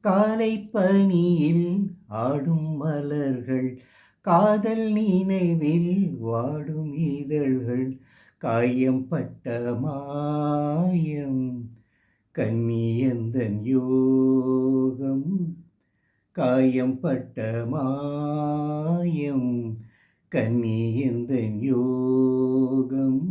காலை பனியில் ஆடும் மலர்கள், காதல் நினைவில் வாடும் இதழ்கள், காயம் பட்ட மாயம் கன்னியந்தன் யோகம், காயம் பட்ட மாயம் கன்னியந்தன் யோகம்.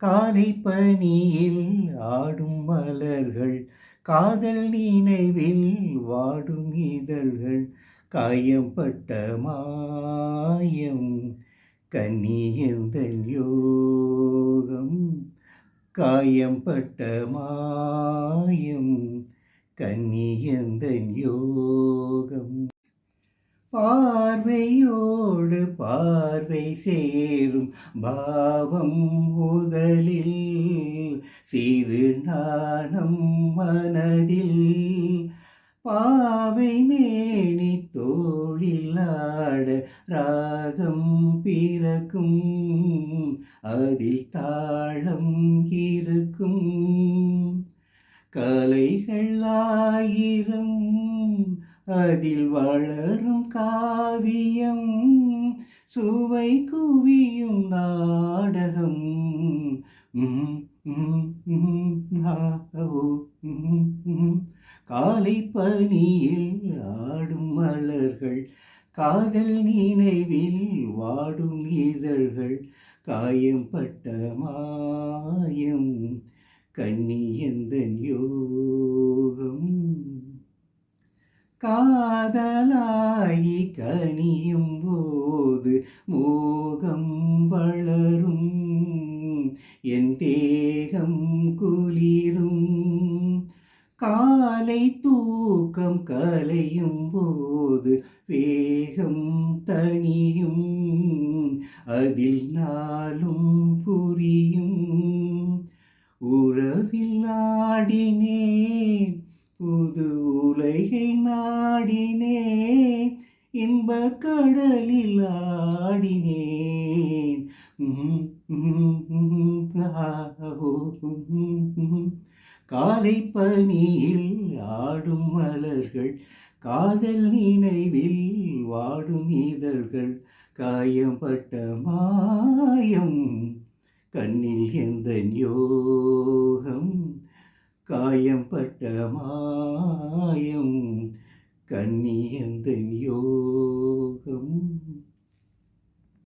காலை பனியில் ஆடும் மலர்கள், காதல் நினைவில் வாடும் இதழ்கள், காயம் பட்ட மாயம் கன்னியந்தன் யோகம், காயம் பட்ட மாயம் கன்னியந்தன் யோகம். பார்வையோடு பார்வை சேரும் பாவம் முதலில், சிறு நாணம் மனதில், பாவை மேனி தோளில் ஆட ராகம் பிறக்கும், அதில் தாளம் இருக்கும். கலைகள் ஆயிரம் அதில் வளரும் காவியம், சுவை குவியும் நாடகம். காலை பனியில் ஆடும் மலர்கள், காதல் நினைவில் வாடும் இதழ்கள், காயம் பட்ட மாயம் கன்னியந்தன் யோகம். காதலாகி கனியும் போது மோகம் வளரும், என் தேகம் குளிரும். காலை தூக்கம் கலையும் போது வேகம் தணியும், அதில் நாளும் புரியும். உறவில் ஆடினேன், புது உலகை நாடினேன், இன்பக் கடலில் ஆடினேன். காலை பனியில் ஆடும் மலர்கள், காதல் நினைவில் வாடும் இதழ்கள், காயம் பட்ட மாயம் கண்ணில் எந்தன் யோகம், காயம் பட்ட மாயம் கன்னியந்தன் யோகம்.